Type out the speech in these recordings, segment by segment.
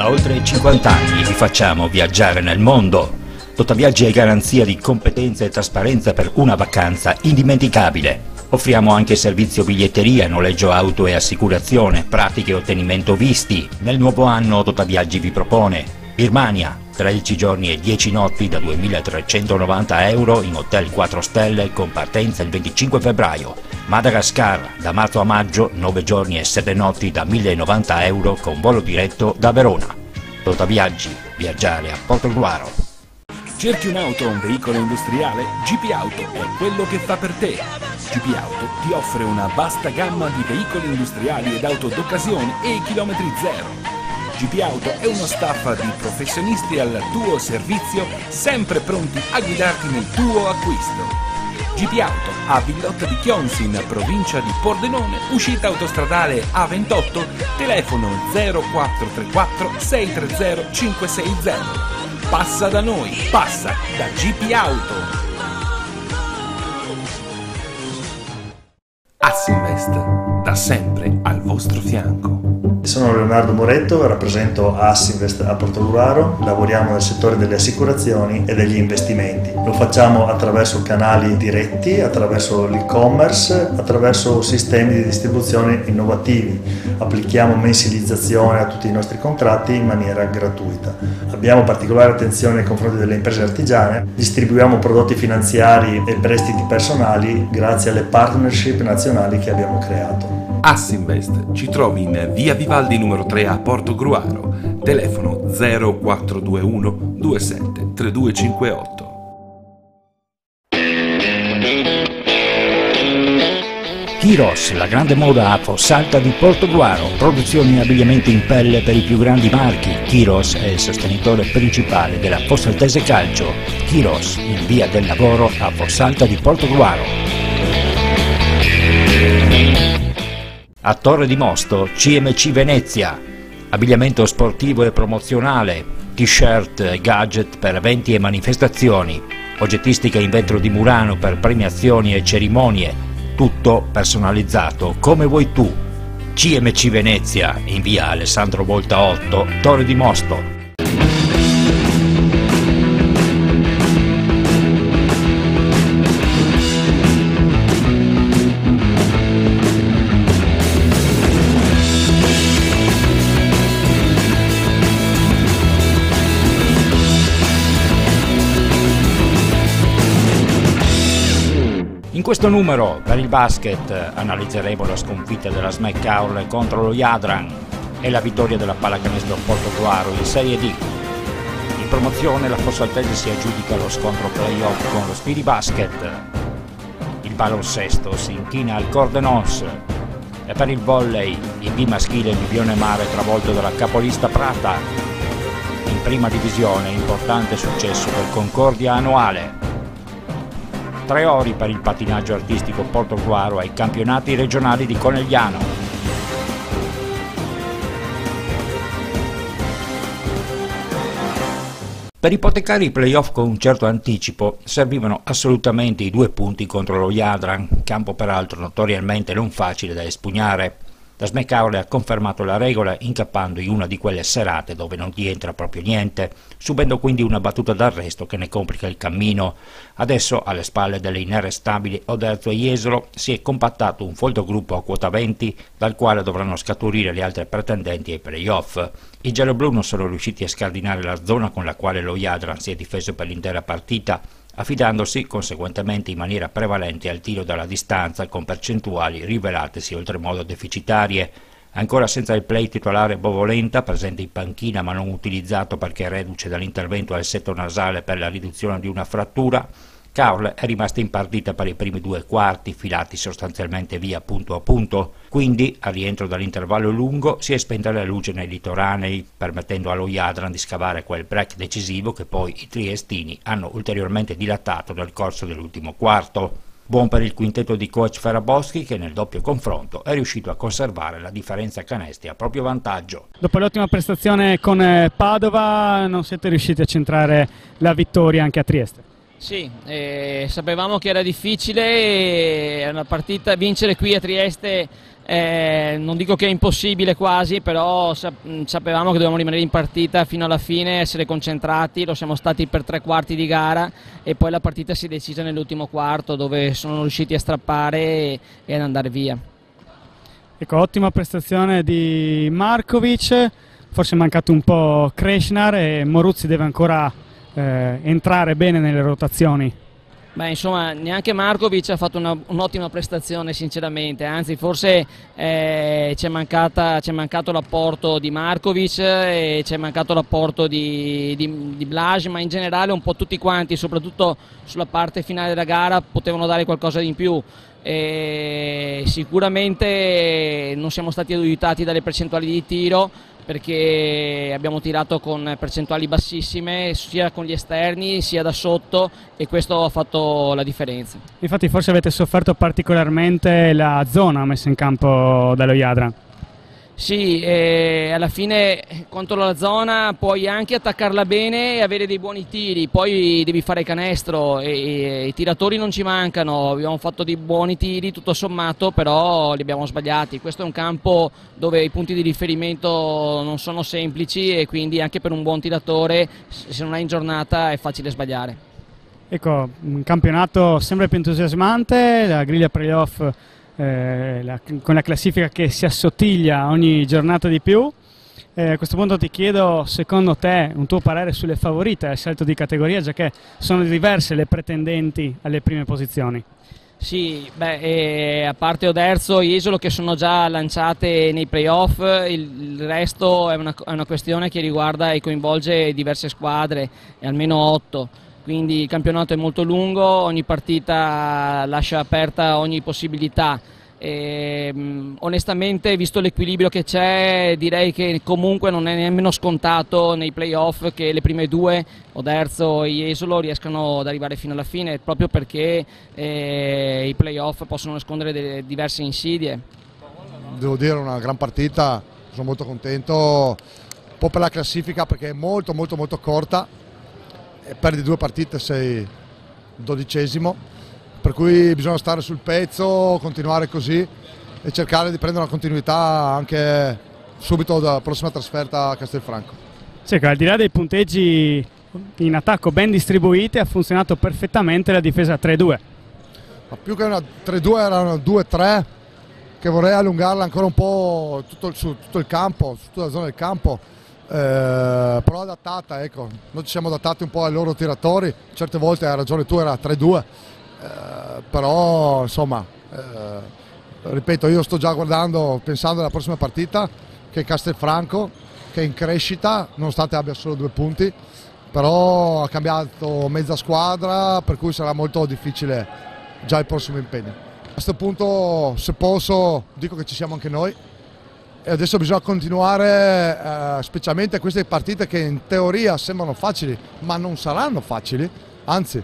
Da oltre 50 anni vi facciamo viaggiare nel mondo. Totaviaggi è garanzia di competenza e trasparenza per una vacanza indimenticabile. Offriamo anche servizio biglietteria, noleggio auto e assicurazione, pratiche e ottenimento visti. Nel nuovo anno Totaviaggi vi propone Birmania, 13 giorni e 10 notti da 2.390 euro in hotel 4 stelle con partenza il 25 febbraio. Madagascar, da marzo a maggio, 9 giorni e 7 notti da 1.090 euro con volo diretto da Verona. Totaviaggi, viaggiare a Portogruaro. Cerchi un'auto o un veicolo industriale? GP Auto è quello che fa per te. GP Auto ti offre una vasta gamma di veicoli industriali ed auto d'occasione e chilometri zero. GP Auto è uno staff di professionisti al tuo servizio, sempre pronti a guidarti nel tuo acquisto. GP Auto a Villotta di Chionsi in provincia di Pordenone, uscita autostradale A28, telefono 0434 630 560. Passa da noi, passa da GP Auto. Assinvest, da sempre al vostro fianco. Sono Leonardo Moretto, rappresento Assinvest a Portogruaro, lavoriamo nel settore delle assicurazioni e degli investimenti. Lo facciamo attraverso canali diretti, attraverso l'e-commerce, attraverso sistemi di distribuzione innovativi. Applichiamo mensilizzazione a tutti i nostri contratti in maniera gratuita. Abbiamo particolare attenzione nei confronti delle imprese artigiane, distribuiamo prodotti finanziari e prestiti personali grazie alle partnership nazionali che abbiamo creato. Assinvest ci trovi in via Vivaldi numero 3 a Portogruaro, telefono 0421 27 3258. Kiros, la grande moda a Fossalta di Portogruaro, produzioni e abbigliamenti in pelle per i più grandi marchi. Kiros è il sostenitore principale della Fossaltese Calcio. Kiros, in via del lavoro a Fossalta di Portogruaro. A Torre di Mosto, CMC Venezia, abbigliamento sportivo e promozionale, t-shirt e gadget per eventi e manifestazioni, oggettistica in vetro di Murano per premiazioni e cerimonie, tutto personalizzato come vuoi tu. CMC Venezia, in via Alessandro Volta 8, Torre di Mosto. In questo numero, per il basket, analizzeremo la sconfitta della Smack Caorle contro lo Jadran e la vittoria della Pallacanestro Portogruaro in Serie D. In promozione la Fossaltese si aggiudica lo scontro playoff con lo Spiri Basket. Il baloncesto si inchina al Cordenons e per il volley in B maschile il Bibione Mare travolto dalla capolista Prata. In prima divisione importante successo del Concordia Annuale. 3 ori per il patinaggio artistico Portogruaro ai campionati regionali di Conegliano. Per ipotecare i playoff con un certo anticipo servivano assolutamente i 2 punti contro lo Jadran, campo peraltro notoriamente non facile da espugnare. La Smack Caorle ha confermato la regola incappando in una di quelle serate dove non ti entra proprio niente, subendo quindi una battuta d'arresto che ne complica il cammino. Adesso, alle spalle delle inarrestabili Oderzo e Jesolo, si è compattato un folto gruppo a quota 20 dal quale dovranno scaturire le altre pretendenti ai playoff. I gialloblu non sono riusciti a scardinare la zona con la quale lo Jadran si è difeso per l'intera partita, affidandosi conseguentemente in maniera prevalente al tiro dalla distanza con percentuali rivelatesi oltremodo deficitarie. Ancora senza il play titolare Bovolenta, presente in panchina ma non utilizzato perché reduce dall'intervento al setto nasale per la riduzione di una frattura, Caorle è rimasta in partita per i primi 2 quarti, filati sostanzialmente via punto a punto. Quindi, al rientro dall'intervallo lungo, si è spenta la luce nei litoranei, permettendo allo Jadran di scavare quel break decisivo che poi i triestini hanno ulteriormente dilatato nel corso dell'ultimo quarto. Buon per il quintetto di coach Ferraboschi che nel doppio confronto è riuscito a conservare la differenza canestri a proprio vantaggio. Dopo l'ottima prestazione con Padova non siete riusciti a centrare la vittoria anche a Trieste? Sì, sapevamo che era difficile e una partita, vincere qui a Trieste è Non dico che è impossibile quasi, però sapevamo che dovevamo rimanere in partita fino alla fine, essere concentrati. Lo siamo stati per 3/4 di gara e poi la partita si è decisa nell'ultimo quarto, dove sono riusciti a strappare e ad andare via. Ecco, ottima prestazione di Markovic, forse è mancato un po' Krešnar e Moruzzi deve ancora entrare bene nelle rotazioni. Beh, insomma, neanche Markovic ha fatto un'ottima prestazione sinceramente, anzi forse ci è mancato l'apporto di Markovic e ci è mancato l'apporto di Blaž, ma in generale un po' tutti quanti, soprattutto sulla parte finale della gara, potevano dare qualcosa di in più. Sicuramente non siamo stati aiutati dalle percentuali di tiro, perché abbiamo tirato con percentuali bassissime sia con gli esterni sia da sotto, e questo ha fatto la differenza. Infatti forse avete sofferto particolarmente la zona messa in campo dallo Jadran. Sì, alla fine contro la zona puoi anche attaccarla bene e avere dei buoni tiri, poi devi fare canestro e i tiratori non ci mancano. Abbiamo fatto dei buoni tiri tutto sommato, però li abbiamo sbagliati. Questo è un campo dove i punti di riferimento non sono semplici e quindi anche per un buon tiratore, se non hai in giornata, è facile sbagliare. Ecco, un campionato sempre più entusiasmante, la griglia playoff con la classifica che si assottiglia ogni giornata di più. A questo punto ti chiedo, secondo te, un tuo parere sulle favorite al salto di categoria, già che sono diverse le pretendenti alle prime posizioni. Sì, a parte Oderzo e Jesolo che sono già lanciate nei playoff, il resto è una questione che riguarda e coinvolge diverse squadre, almeno 8. Quindi il campionato è molto lungo, ogni partita lascia aperta ogni possibilità. Onestamente, visto l'equilibrio che c'è, direi che comunque non è nemmeno scontato nei playoff che le prime due, Oderzo e Jesolo, riescano ad arrivare fino alla fine, proprio perché i playoff possono nascondere delle diverse insidie. Devo dire una gran partita, sono molto contento, un po' per la classifica perché è molto corta. Perdi 2 partite, sei 12°, per cui bisogna stare sul pezzo, continuare così e cercare di prendere una continuità anche subito dalla prossima trasferta a Castelfranco. Sì, al di là dei punteggi in attacco ben distribuiti, ha funzionato perfettamente la difesa 3-2. Ma più che una 3-2 era una 2-3, che vorrei allungarla ancora un po' su tutto il campo, su tutta la zona del campo. Però adattata, ecco, noi ci siamo adattati un po' ai loro tiratori, certe volte hai ragione tu, era 3-2, però insomma, ripeto, io sto già pensando alla prossima partita, che è Castelfranco, che è in crescita, nonostante abbia solo 2 punti, però ha cambiato mezza squadra, per cui sarà molto difficile già il prossimo impegno. A questo punto, se posso, dico che ci siamo anche noi. E adesso bisogna continuare, specialmente queste partite che in teoria sembrano facili, ma non saranno facili, anzi,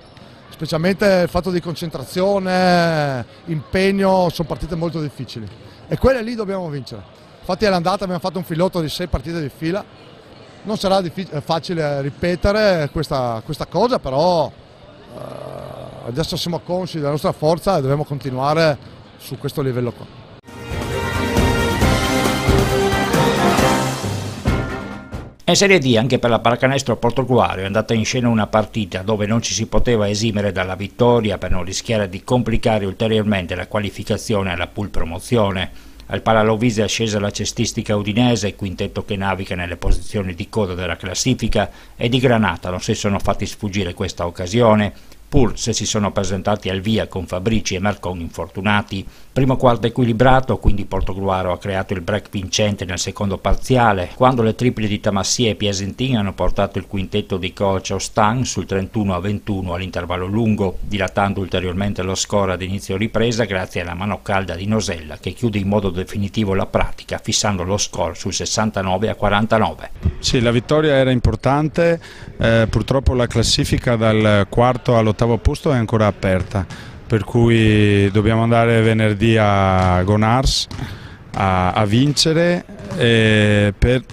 specialmente il fatto di concentrazione, impegno, sono partite molto difficili. E quelle lì dobbiamo vincere. Infatti all'andata abbiamo fatto un filotto di 6 partite di fila, non sarà facile ripetere questa cosa, però adesso siamo consci della nostra forza e dobbiamo continuare su questo livello qua. In Serie D anche per la Pallacanestro Portogruaro è andata in scena una partita dove non ci si poteva esimere dalla vittoria per non rischiare di complicare ulteriormente la qualificazione alla pool promozione. Al Palalovise è scesa la cestistica udinese, quintetto che naviga nelle posizioni di coda della classifica, e di Granata non si sono fatti sfuggire questa occasione, pur se si sono presentati al via con Fabrici e Marcon infortunati. Primo quarto equilibrato, quindi Portogruaro ha creato il break vincente nel secondo parziale, quando le triple di Tamassia e Piasentin hanno portato il quintetto di coach Ostan sul 31-21 all'intervallo lungo, dilatando ulteriormente lo score ad inizio ripresa grazie alla mano calda di Nosella, che chiude in modo definitivo la pratica, fissando lo score sul 69-49. Sì, la vittoria era importante, purtroppo la classifica dal quarto all'ottavo posto è ancora aperta, per cui dobbiamo andare venerdì a Gonars a vincere per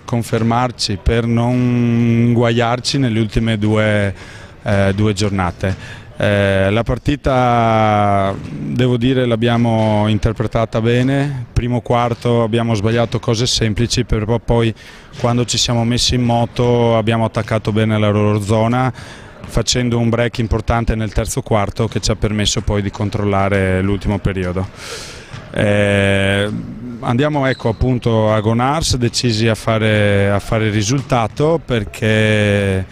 confermarci, per non inguaiarci nelle ultime due giornate. La partita, devo dire, l'abbiamo interpretata bene. Primo quarto abbiamo sbagliato cose semplici, però poi quando ci siamo messi in moto abbiamo attaccato bene la loro zona, facendo un break importante nel terzo quarto che ci ha permesso poi di controllare l'ultimo periodo. Andiamo appunto a Gonars decisi a fare il risultato perché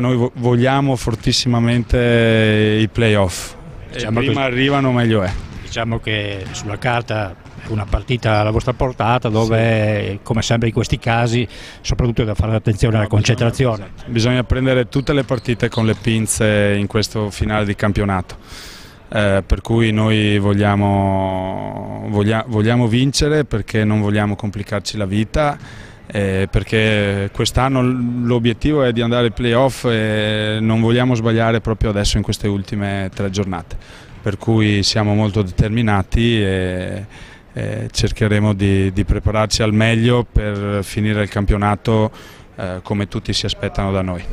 noi vogliamo fortissimamente i playoff, Diciamo prima che, arrivano meglio è. diciamo che sulla carta è una partita alla vostra portata dove, come sempre in questi casi, soprattutto da fare attenzione alla concentrazione. Bisogna prendere tutte le partite con le pinze in questo finale di campionato, per cui noi vogliamo vincere perché non vogliamo complicarci la vita. Perché quest'anno l'obiettivo è di andare ai playoff e non vogliamo sbagliare proprio adesso in queste ultime 3 giornate, per cui siamo molto determinati e cercheremo di prepararci al meglio per finire il campionato come tutti si aspettano da noi.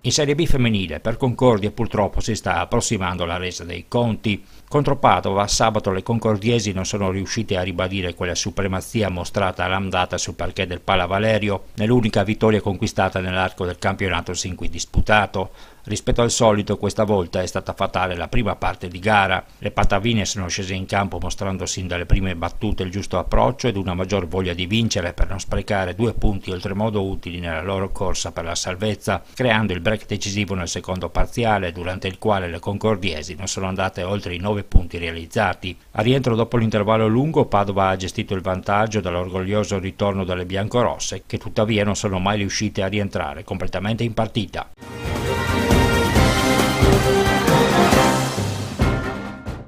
In Serie B femminile per Concordia purtroppo si sta approssimando la resa dei conti. Contro Padova sabato le concordiesi non sono riuscite a ribadire quella supremazia mostrata all'andata sul parquet del Pala Valerio, nell'unica vittoria conquistata nell'arco del campionato sin qui disputato. Rispetto al solito questa volta è stata fatale la prima parte di gara. Le patavine sono scese in campo mostrando sin dalle prime battute il giusto approccio ed una maggior voglia di vincere per non sprecare 2 punti oltremodo utili nella loro corsa per la salvezza, creando il break decisivo nel secondo parziale, durante il quale le concordiesi non sono andate oltre i 9 punti realizzati. A rientro dopo l'intervallo lungo Padova ha gestito il vantaggio dall'orgoglioso ritorno delle biancorosse, che tuttavia non sono mai riuscite a rientrare completamente in partita.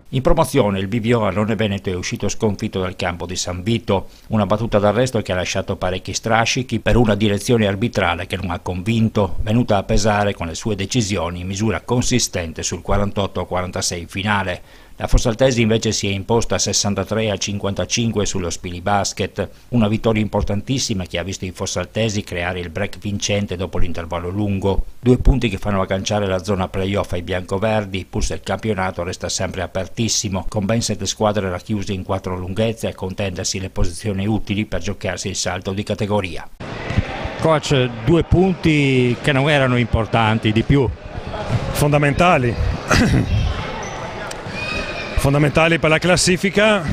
In promozione il BVO Arrone Veneto è uscito sconfitto dal campo di San Vito, una battuta d'arresto che ha lasciato parecchi strascichi per una direzione arbitrale che non ha convinto, venuta a pesare con le sue decisioni in misura consistente sul 48-46 finale. La Fossaltesi invece si è imposta 63-55 sullo Spili Basket, una vittoria importantissima che ha visto i fossaltesi creare il break vincente dopo l'intervallo lungo. 2 punti che fanno agganciare la zona playoff ai biancoverdi, pur se il campionato resta sempre apertissimo, con ben 7 squadre racchiuse in 4 lunghezze a contendersi le posizioni utili per giocarsi il salto di categoria. Coach, 2 punti che non erano importanti, di più? Fondamentali per la classifica,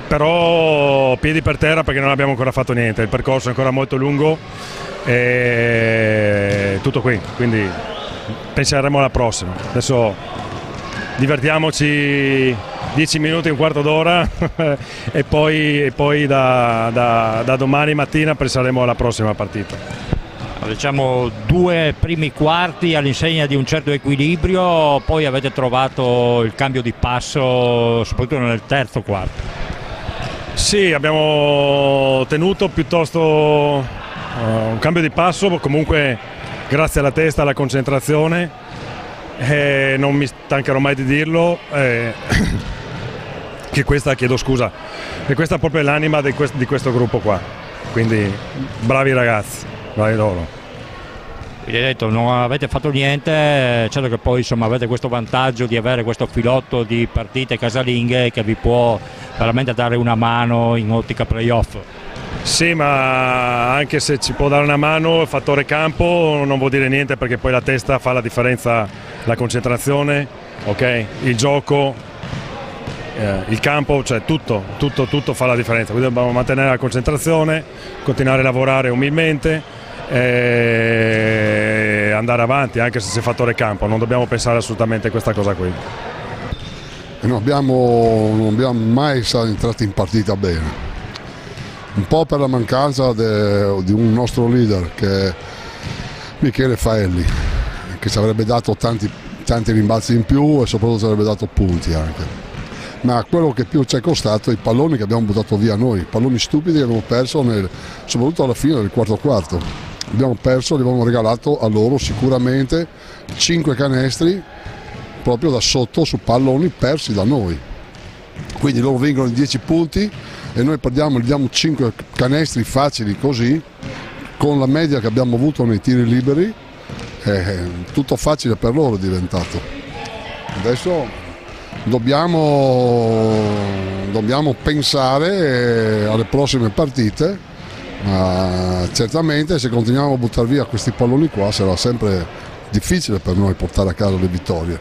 però piedi per terra perché non abbiamo ancora fatto niente, il percorso è ancora molto lungo e tutto qui, quindi penseremo alla prossima. Adesso divertiamoci 10 minuti, un quarto d'ora e poi da domani mattina penseremo alla prossima partita. Diciamo 2 primi quarti all'insegna di un certo equilibrio, poi avete trovato il cambio di passo soprattutto nel terzo quarto. Sì, abbiamo tenuto piuttosto un cambio di passo, comunque grazie alla testa, alla concentrazione, non mi stancherò mai di dirlo, che questa, chiedo scusa, che questa è proprio l'anima di questo gruppo qua, quindi bravi ragazzi. Vai loro. Vi hai detto non avete fatto niente, certo che poi insomma avete questo vantaggio di avere questo filotto di partite casalinghe che vi può veramente dare una mano in ottica playoff. Sì, ma anche se ci può dare una mano il fattore campo non vuol dire niente, perché poi la testa fa la differenza, la concentrazione, ok? Il gioco, il campo, cioè tutto fa la differenza, quindi dobbiamo mantenere la concentrazione, continuare a lavorare umilmente e andare avanti anche se c'è fattore campo, non dobbiamo pensare assolutamente a questa cosa qui. Non abbiamo mai stato entrati in partita bene, un po' per la mancanza di un nostro leader che è Michele Faelli, che ci avrebbe dato tanti rimbalzi in più e soprattutto ci avrebbe dato punti anche. Ma quello che più ci è costato è i palloni che abbiamo buttato via noi, palloni stupidi che abbiamo perso soprattutto alla fine del quarto quarto. Abbiamo perso, li abbiamo regalato a loro sicuramente 5 canestri proprio da sotto su palloni persi da noi. Quindi loro vengono in 10 punti e noi perdiamo, gli diamo 5 canestri facili così con la media che abbiamo avuto nei tiri liberi, tutto facile per loro è diventato. Adesso dobbiamo pensare alle prossime partite, ma certamente se continuiamo a buttare via questi palloni qua sarà sempre difficile per noi portare a casa le vittorie.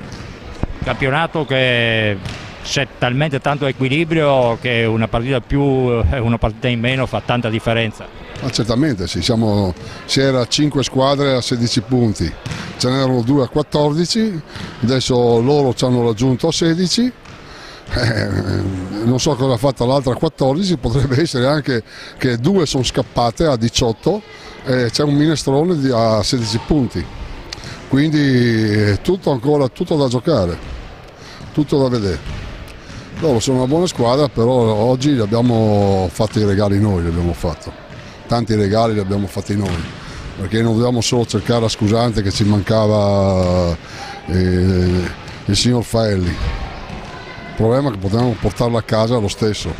Campionato che c'è talmente tanto equilibrio che una partita più e una partita in meno fa tanta differenza. Ma certamente sì, si era 5 squadre a 16 punti, ce n'erano 2 a 14, adesso loro ci hanno raggiunto a 16, non so cosa ha fatto l'altra a 14, potrebbe essere anche che 2 sono scappate a 18 e c'è un minestrone a 16 punti, quindi tutto da giocare, tutto da vedere. Loro sono una buona squadra, però oggi li abbiamo fatto i regali noi, tanti regali li abbiamo fatti noi, perché non dobbiamo solo cercare la scusante che ci mancava il signor Faelli, il problema è che potevamo portarla a casa lo stesso.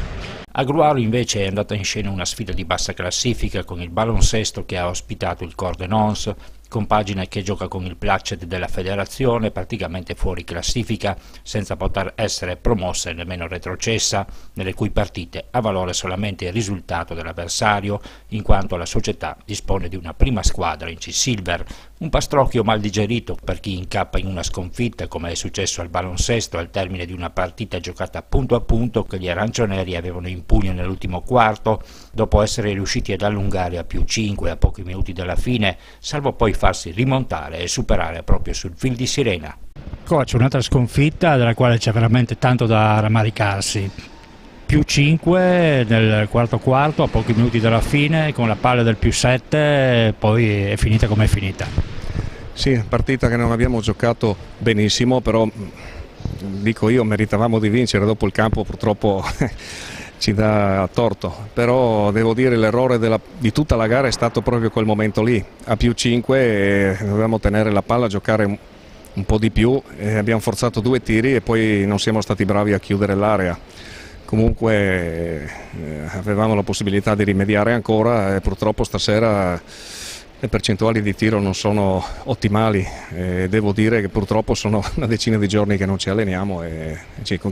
A Gruaro invece è andata in scena una sfida di bassa classifica con il baloncesto che ha ospitato il Cordenons, compagine che gioca con il Placet della federazione praticamente fuori classifica, senza poter essere promossa e nemmeno retrocessa, nelle cui partite ha valore solamente il risultato dell'avversario, in quanto la società dispone di una prima squadra in C-Silver, un pastrocchio mal digerito per chi incappa in una sconfitta, come è successo al baloncesto al termine di una partita giocata punto a punto che gli arancioneri avevano in pugno nell'ultimo quarto, dopo essere riusciti ad allungare a +5 a pochi minuti dalla fine, salvo poi farsi rimontare e superare proprio sul fil di sirena. Coach, un'altra sconfitta della quale c'è veramente tanto da rammaricarsi. +5 nel quarto a pochi minuti dalla fine, con la palla del +7, poi è finita come è finita. Sì, partita che non abbiamo giocato benissimo, però dico io, meritavamo di vincere, dopo il campo purtroppo ci dà torto, però devo dire l'errore di tutta la gara è stato proprio quel momento lì, a +5 dovevamo tenere la palla, giocare un po' di più, abbiamo forzato 2 tiri e poi non siamo stati bravi a chiudere l'area. Comunque avevamo la possibilità di rimediare ancora e purtroppo stasera le percentuali di tiro non sono ottimali, devo dire che purtroppo sono una decina di giorni che non ci alleniamo e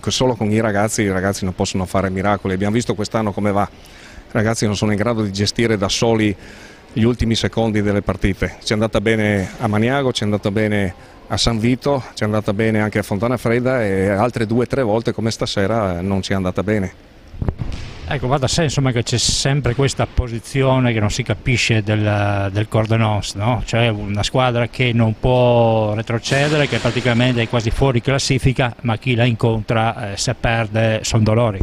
solo con i ragazzi non possono fare miracoli. Abbiamo visto quest'anno come va, i ragazzi non sono in grado di gestire da soli gli ultimi secondi delle partite. Ci è andata bene a Maniago, ci è andata bene a San Vito, ci è andata bene anche a Fontana Fredda e altre 2 o 3 volte come stasera non ci è andata bene. Ecco, va da sé insomma che c'è sempre questa posizione che non si capisce del Cordenons, no? Cioè una squadra che non può retrocedere, che praticamente è quasi fuori classifica, ma chi la incontra se perde sono dolori.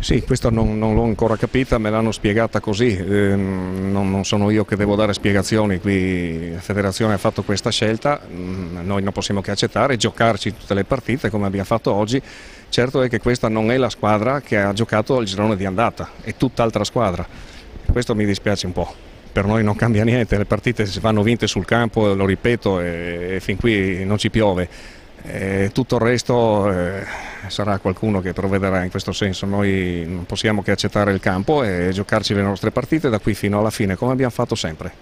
Sì, questo non l'ho ancora capita, me l'hanno spiegata così, non sono io che devo dare spiegazioni, qui la federazione ha fatto questa scelta, noi non possiamo che accettare, giocarci tutte le partite come abbiamo fatto oggi. Certo è che questa non è la squadra che ha giocato il girone di andata, è tutt'altra squadra, questo mi dispiace un po'. Per noi non cambia niente, le partite si vanno vinte sul campo, lo ripeto, e fin qui non ci piove. Tutto il resto sarà qualcuno che provvederà in questo senso, noi non possiamo che accettare il campo e giocarci le nostre partite da qui fino alla fine come abbiamo fatto sempre.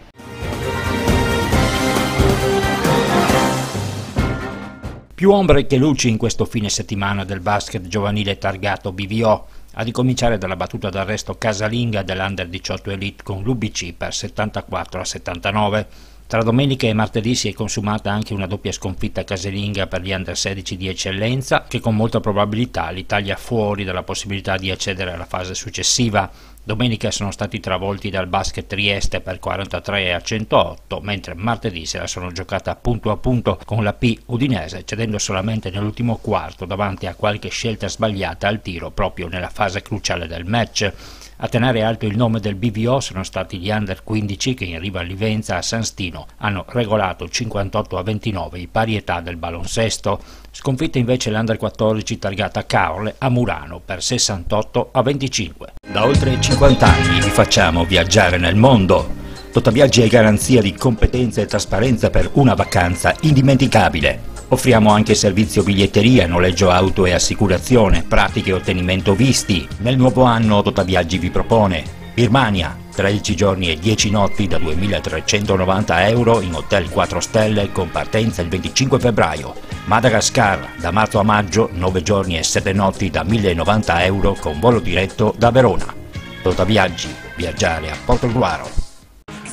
Più ombre che luci in questo fine settimana del basket giovanile targato BVO, a ricominciare dalla battuta d'arresto casalinga dell'Under 18 Elite con l'UBC per 74-79. Tra domenica e martedì si è consumata anche una doppia sconfitta casalinga per gli Under 16 di eccellenza, che con molta probabilità li taglia fuori dalla possibilità di accedere alla fase successiva. Domenica sono stati travolti dal Basket Trieste per 43-108, mentre martedì se la sono giocata punto a punto con la P Udinese, cedendo solamente nell'ultimo quarto davanti a qualche scelta sbagliata al tiro proprio nella fase cruciale del match. A tenere alto il nome del BVO sono stati gli Under 15 che in riva a Livenza a San Stino hanno regolato 58-29 i pari età del baloncesto. Sconfitta invece l'Under 14 targata Caorle a Murano per 68-25. Da oltre 50 anni vi facciamo viaggiare nel mondo. Totaviaggi è garanzia di competenza e trasparenza per una vacanza indimenticabile. Offriamo anche servizio biglietteria, noleggio auto e assicurazione, pratiche e ottenimento visti. Nel nuovo anno Totaviaggi vi propone Birmania, 13 giorni e 10 notti da 2.390 euro in hotel 4 stelle con partenza il 25 febbraio. Madagascar, da marzo a maggio, 9 giorni e 7 notti da 1.090 euro con volo diretto da Verona. Tota Viaggi, viaggiare a Portogruaro.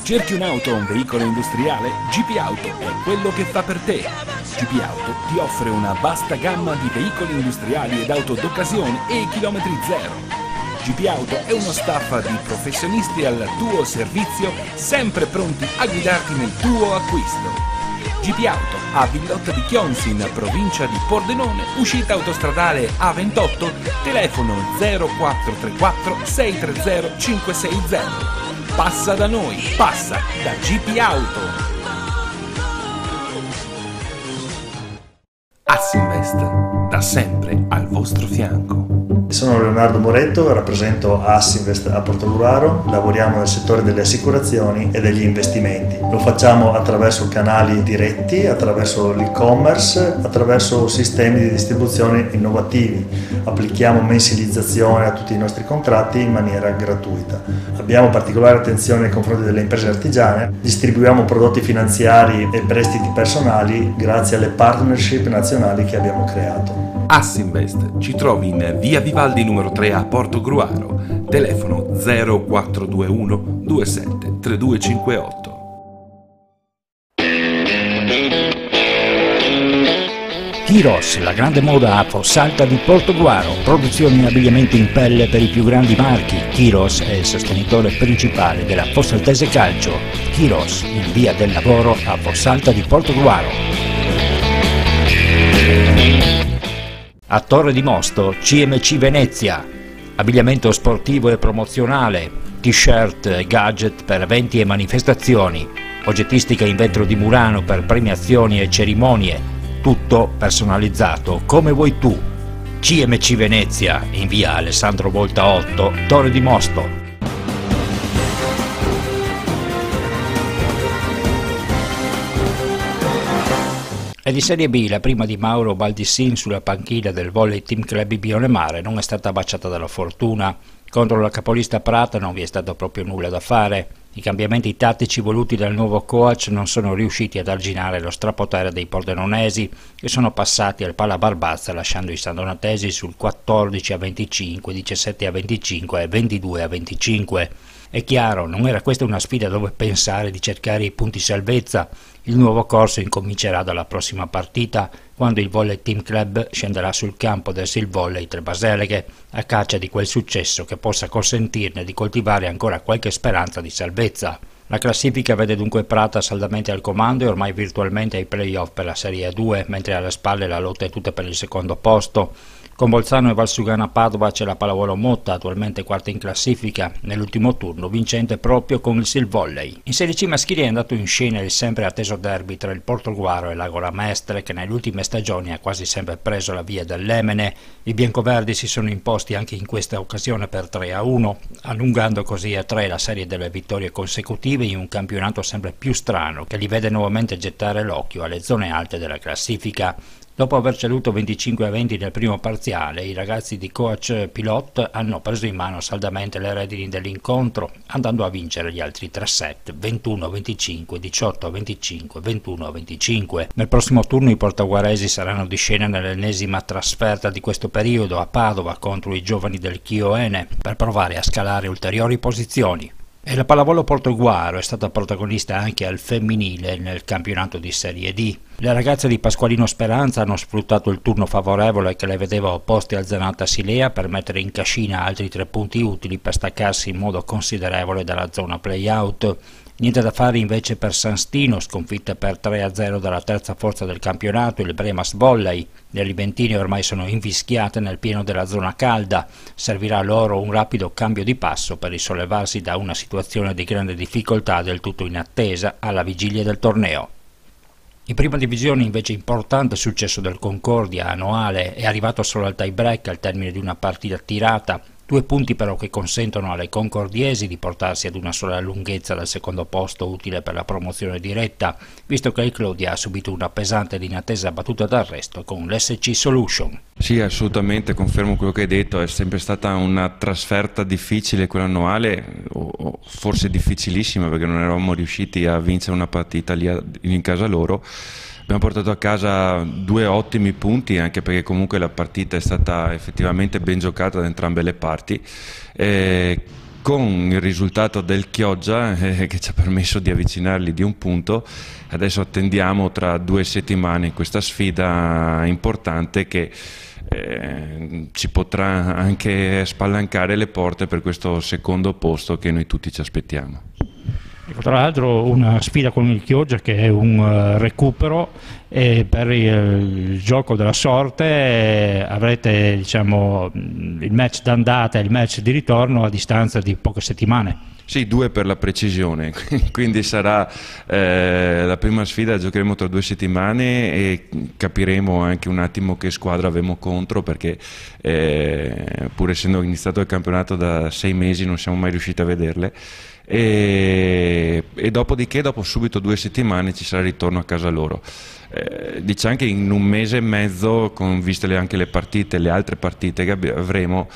Cerchi un'auto o un veicolo industriale? GP Auto è quello che fa per te. GP Auto ti offre una vasta gamma di veicoli industriali ed auto d'occasione e chilometri zero. GP Auto è uno staff di professionisti al tuo servizio, sempre pronti a guidarti nel tuo acquisto. GP Auto a Villotta di Chionsi in provincia di Pordenone, uscita autostradale A28, telefono 0434 630 560. Passa da noi, passa da GP Auto. Assinvest, da sempre al vostro fianco. Sono Leonardo Moretto, rappresento Assinvest a Portogruaro, lavoriamo nel settore delle assicurazioni e degli investimenti. Lo facciamo attraverso canali diretti, attraverso l'e-commerce, attraverso sistemi di distribuzione innovativi. Applichiamo mensilizzazione a tutti i nostri contratti in maniera gratuita. Abbiamo particolare attenzione nei confronti delle imprese artigiane, distribuiamo prodotti finanziari e prestiti personali grazie alle partnership nazionali che abbiamo creato. Assinvest ci trovi in via Vivaldi numero 3 a Portogruaro, telefono 0421 27 3258. Kiros, la grande moda a Fossalta di Portogruaro, produzione e abbigliamento in pelle per i più grandi marchi. Kiros è il sostenitore principale della Fossaltese Calcio. Kiros, in via del lavoro a Fossalta di Portogruaro. A Torre di Mosto, CMC Venezia, abbigliamento sportivo e promozionale, t-shirt e gadget per eventi e manifestazioni, oggettistica in vetro di Murano per premiazioni e cerimonie, tutto personalizzato come vuoi tu. CMC Venezia, in via Alessandro Volta 8, Torre di Mosto. E di Serie B la prima di Mauro Baldissin sulla panchina del Volley Team Club Ibione Mare non è stata baciata dalla fortuna. Contro la capolista Prata non vi è stato proprio nulla da fare. I cambiamenti tattici voluti dal nuovo coach non sono riusciti ad arginare lo strapotere dei pordenonesi, che sono passati al palla Barbazza lasciando i sandonatesi sul 14-25, 17-25 e 22-25. È chiaro, non era questa una sfida dove pensare di cercare i punti salvezza. Il nuovo corso incomincerà dalla prossima partita, quando il Volley Team Club scenderà sul campo del Sil Volley Tre Baseleghe a caccia di quel successo che possa consentirne di coltivare ancora qualche speranza di salvezza. La classifica vede dunque Prata saldamente al comando e ormai virtualmente ai play-off per la Serie 2, mentre alle spalle la lotta è tutta per il secondo posto. Con Bolzano e Valsugana Padova c'è la Pallavolo Motta, attualmente quarta in classifica, nell'ultimo turno vincente proprio con il Sil Volley. In Serie C maschile è andato in scena il sempre atteso derby tra il Portogruaro e l'Agora Mestre, che nelle ultime stagioni ha quasi sempre preso la via dell'Emene. I biancoverdi si sono imposti anche in questa occasione per 3-1, allungando così a 3 la serie delle vittorie consecutive in un campionato sempre più strano, che li vede nuovamente gettare l'occhio alle zone alte della classifica. Dopo aver ceduto 25-20 nel primo parziale, i ragazzi di coach Pilot hanno preso in mano saldamente le redini dell'incontro, andando a vincere gli altri 3 set, 21-25, 18-25, 21-25. Nel prossimo turno i portoguaresi saranno di scena nell'ennesima trasferta di questo periodo a Padova contro i giovani del Chioene, per provare a scalare ulteriori posizioni. E la pallavolo Portogruaro è stata protagonista anche al femminile nel campionato di Serie D. Le ragazze di Pasqualino Speranza hanno sfruttato il turno favorevole che le vedeva opposte al Zanata Silea per mettere in cascina altri 3 punti utili per staccarsi in modo considerevole dalla zona play-out. Niente da fare invece per San Stino, sconfitta per 3-0 dalla terza forza del campionato, il Bremas Volley. Le Liventine ormai sono invischiate nel pieno della zona calda, servirà loro un rapido cambio di passo per risollevarsi da una situazione di grande difficoltà del tutto inattesa alla vigilia del torneo. In prima divisione invece importante successo del Concordia a Noale, è arrivato solo al tie break al termine di una partita tirata. 2 punti però che consentono alle concordiesi di portarsi ad una sola lunghezza dal secondo posto, utile per la promozione diretta, visto che il Clodia ha subito una pesante ed inattesa battuta d'arresto con l'SC Solution. Sì, assolutamente, confermo quello che hai detto, è sempre stata una trasferta difficile quella annuale, o forse difficilissima, perché non eravamo riusciti a vincere una partita lì in casa loro. Abbiamo portato a casa 2 ottimi punti, anche perché comunque la partita è stata effettivamente ben giocata da entrambe le parti, con il risultato del Chioggia che ci ha permesso di avvicinarli di 1 punto. Adesso attendiamo tra 2 settimane questa sfida importante che ci potrà anche spalancare le porte per questo secondo posto che noi tutti ci aspettiamo. Tra l'altro una sfida con il Chioggia che è un recupero, e per il gioco della sorte avrete, diciamo, il match d'andata e il match di ritorno a distanza di poche settimane. Sì, 2 per la precisione, quindi sarà la prima sfida, giocheremo tra 2 settimane e capiremo anche un attimo che squadra avremo contro, perché pur essendo iniziato il campionato da 6 mesi non siamo mai riusciti a vederle. E dopodiché, dopo subito 2 settimane, ci sarà il ritorno a casa loro. Diciamo che in 1 mese e mezzo, viste anche le partite, le altre partite che avremo,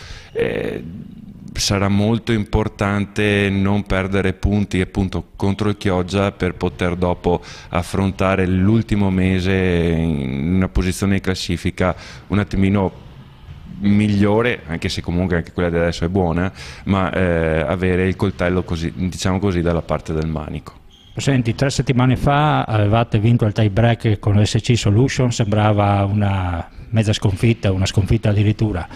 sarà molto importante non perdere punti appunto contro il Chioggia per poter dopo affrontare l'ultimo mese in una posizione di classifica un attimino migliore, anche se comunque anche quella di adesso è buona, ma avere il coltello, così, diciamo così, dalla parte del manico. Senti, 3 settimane fa avevate vinto il tie break con l'SC Solution, sembrava una mezza sconfitta, una sconfitta addirittura,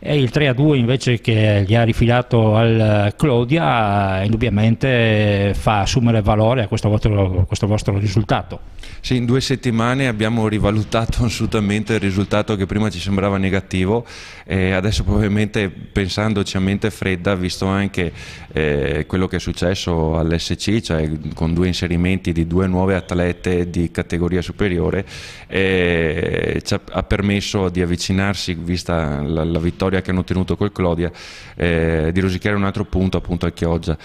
e il 3-2 invece che gli ha rifilato al Clodia indubbiamente fa assumere valore a questo vostro risultato. Sì, in 2 settimane abbiamo rivalutato assolutamente il risultato che prima ci sembrava negativo, e adesso probabilmente, pensandoci a mente fredda, visto anche quello che è successo all'SC, cioè con 2 inserimenti di 2 nuove atlete di categoria superiore, ci ha permesso di avvicinarsi, vista la vittoria che hanno ottenuto col Clodia, di rosicare un altro punto appunto al Chioggia.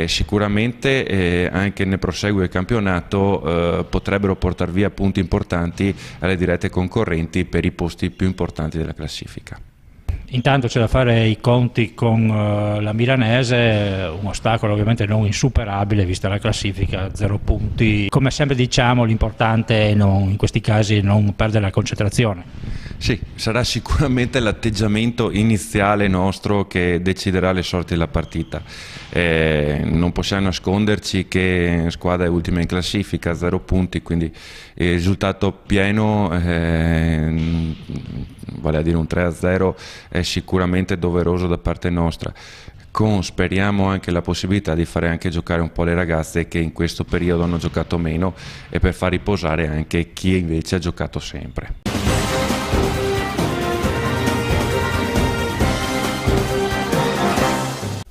Sicuramente anche nel proseguo del campionato potrebbero portare via punti importanti alle dirette concorrenti per i posti più importanti della classifica. Intanto c'è da fare i conti con la Milanese, un ostacolo ovviamente non insuperabile vista la classifica, 0 punti. Come sempre diciamo, l'importante è in questi casi non perdere la concentrazione. Sì, sarà sicuramente l'atteggiamento iniziale nostro che deciderà le sorti della partita. Non possiamo nasconderci che squadra è ultima in classifica, 0 punti, quindi il risultato pieno, vale a dire un 3-0, è sicuramente doveroso da parte nostra. Speriamo anche la possibilità di fare anche giocare un po' le ragazze che in questo periodo hanno giocato meno, e per far riposare anche chi invece ha giocato sempre.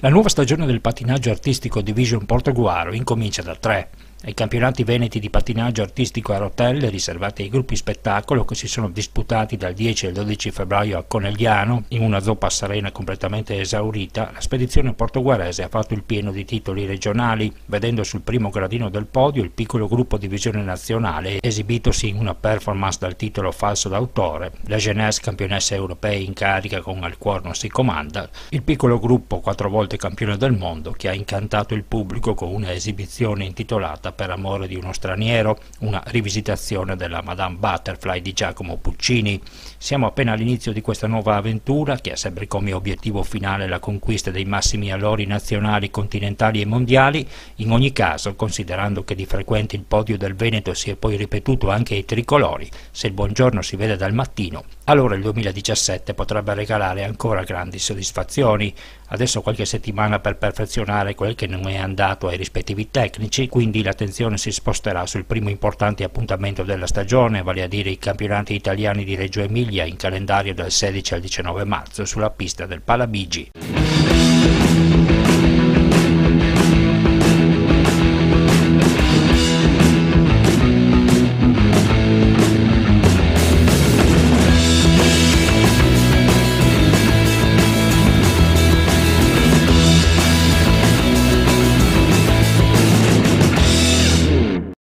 La nuova stagione del pattinaggio artistico Division Portoguaro incomincia da 3. I campionati veneti di pattinaggio artistico a rotelle riservati ai gruppi spettacolo, che si sono disputati dal 10 al 12 febbraio a Conegliano in una zoppa serena completamente esaurita, la spedizione portoguarese ha fatto il pieno di titoli regionali, vedendo sul primo gradino del podio il piccolo gruppo Divisione Nazionale esibitosi in una performance dal titolo falso d'autore, la Jeunesse campionessa europea in carica con Al cuor non si comanda, il piccolo gruppo 4 volte campione del mondo che ha incantato il pubblico con una esibizione intitolata Per amore di uno straniero, una rivisitazione della Madame Butterfly di Giacomo Puccini. Siamo appena all'inizio di questa nuova avventura che ha sempre come obiettivo finale la conquista dei massimi allori nazionali, continentali e mondiali. In ogni caso, considerando che di frequente il podio del Veneto si è poi ripetuto anche ai tricolori, se il buongiorno si vede dal mattino, allora il 2017 potrebbe regalare ancora grandi soddisfazioni. Adesso qualche settimana per perfezionare quel che non è andato ai rispettivi tecnici, quindi l'attenzione si sposterà sul primo importante appuntamento della stagione, vale a dire i campionati italiani di Reggio Emilia in calendario dal 16 al 19 marzo sulla pista del Palabigi.